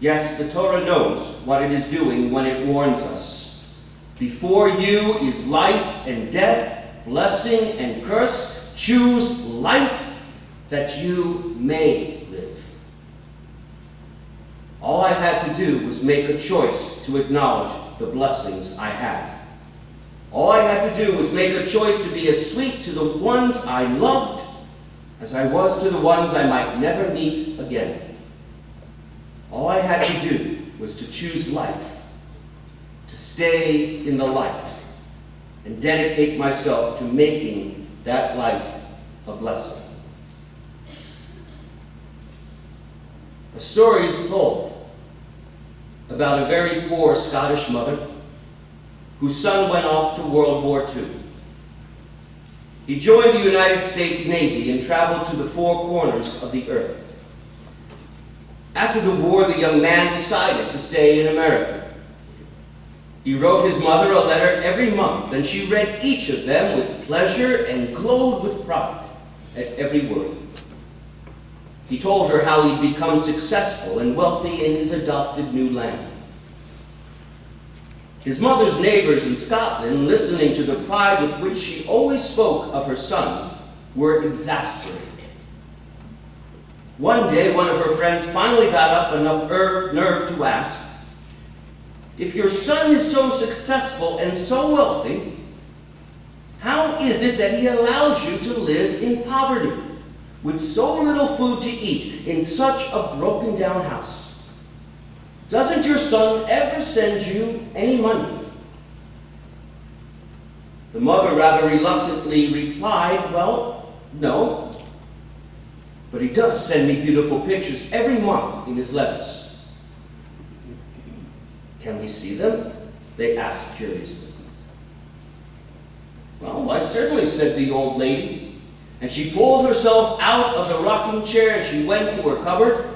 Yes, the Torah knows what it is doing when it warns us. Before you is life and death, blessing and curse. Choose life that you may live. All I had to do was make a choice to acknowledge the blessings I had. All I had to do was make a choice to be as sweet to the ones I loved as I was to the ones I might never meet again. All I had to do was to choose life, to stay in the light, and dedicate myself to making that life a blessing. A story is told about a very poor Scottish mother whose son went off to World War II. He joined the United States Navy and traveled to the four corners of the earth. After the war, the young man decided to stay in America. He wrote his mother a letter every month, and she read each of them with pleasure and glowed with pride at every word. He told her how he'd become successful and wealthy in his adopted new land. His mother's neighbors in Scotland, listening to the pride with which she always spoke of her son, were exasperated. One day, one of her friends finally got up enough nerve to ask, "If your son is so successful and so wealthy, how is it that he allows you to live in poverty, with so little food to eat, in such a broken-down house? Doesn't your son ever send you any money?" The mother rather reluctantly replied, "Well, no. But he does send me beautiful pictures every month in his letters." "Can we see them?" they asked curiously. "Well, why certainly," said the old lady. And she pulled herself out of the rocking chair and she went to her cupboard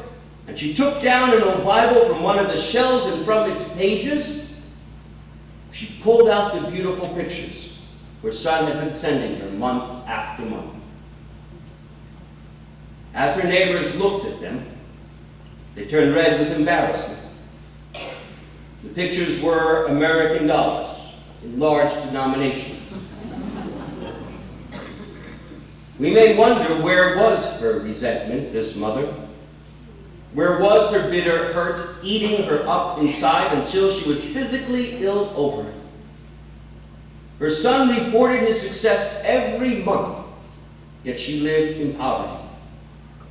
and she took down an old Bible from one of the shelves, and from its pages she pulled out the beautiful pictures her son had been sending her month after month. As her neighbors looked at them, they turned red with embarrassment. The pictures were American dollars in large denominations. We may wonder, where was her resentment, this mother? Where was her bitter hurt eating her up inside until she was physically ill over it? Her son reported his success every month, yet she lived in poverty.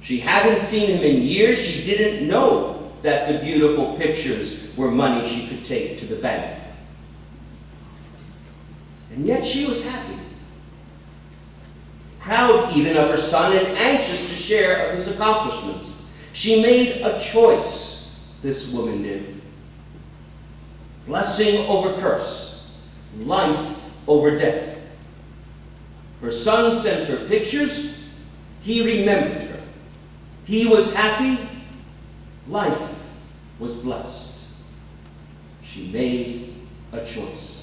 She hadn't seen him in years. She didn't know that the beautiful pictures were money she could take to the bank. And yet she was happy, proud even of her son and anxious to share of his accomplishments. She made a choice, this woman did. Blessing over curse, life over death. Her son sent her pictures. He remembered her. He was happy. Life was blessed. She made a choice.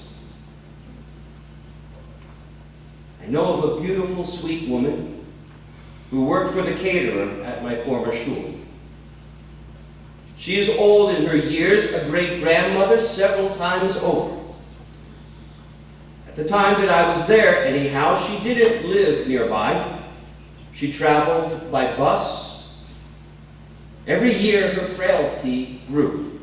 I know of a beautiful, sweet woman who worked for the caterer at my former shul. She is old in her years, a great-grandmother several times over. At the time that I was there, anyhow, she didn't live nearby. She traveled by bus. Every year, her frailty grew.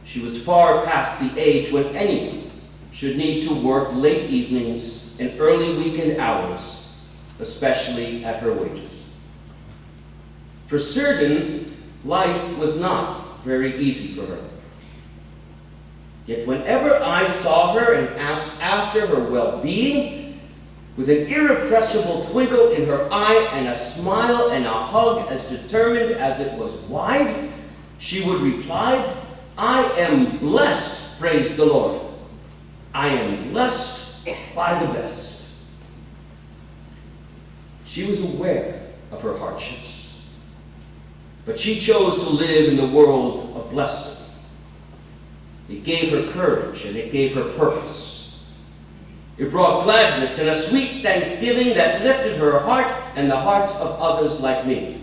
She was far past the age when anyone should need to work late evenings and early weekend hours, especially at her wages. For certain, life was not very easy for her. Yet whenever I saw her and asked after her well-being, with an irrepressible twinkle in her eye and a smile and a hug as determined as it was wide, she would reply, "I am blessed, praise the Lord. I am blessed by the best." She was aware of her hardships, but she chose to live in the world of blessing. It gave her courage and it gave her purpose. It brought gladness and a sweet thanksgiving that lifted her heart and the hearts of others like me.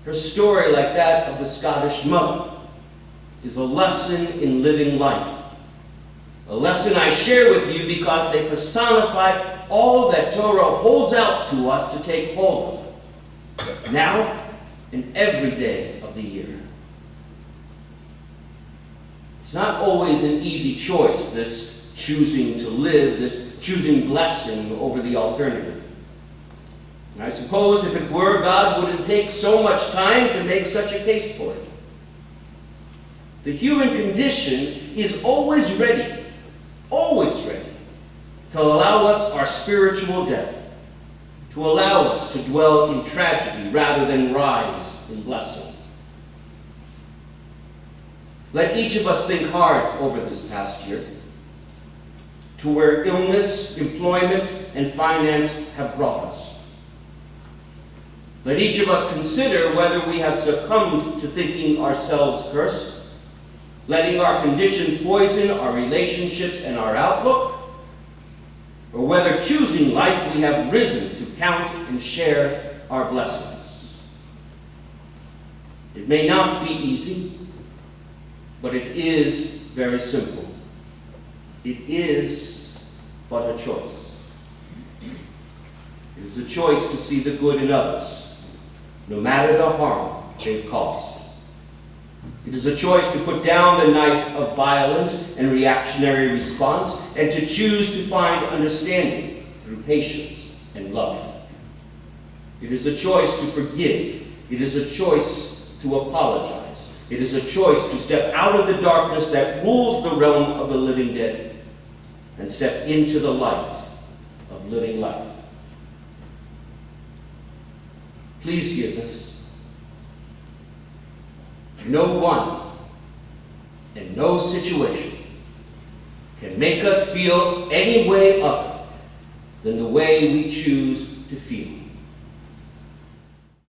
Her story, like that of the Scottish mother, is a lesson in living life. A lesson I share with you because they personify all that Torah holds out to us to take hold of, now and every day of the year. It's not always an easy choice, this choosing to live, this choosing blessing over the alternative. And I suppose if it were, God wouldn't take so much time to make such a case for it. The human condition is always ready to allow us our spiritual death, to allow us to dwell in tragedy rather than rise in blessing. Let each of us think hard over this past year, to where illness, employment, and finance have brought us. Let each of us consider whether we have succumbed to thinking ourselves cursed, letting our condition poison our relationships and our outlook, or whether choosing life we have risen to count and share our blessings. It may not be easy, but it is very simple. It is but a choice. It is a choice to see the good in others, no matter the harm they've caused. It is a choice to put down the knife of violence and reactionary response and to choose to find understanding through patience and love. It is a choice to forgive. It is a choice to apologize. It is a choice to step out of the darkness that rules the realm of the living dead and step into the light of living life. Please hear this. No one and no situation can make us feel any way other than the way we choose to feel.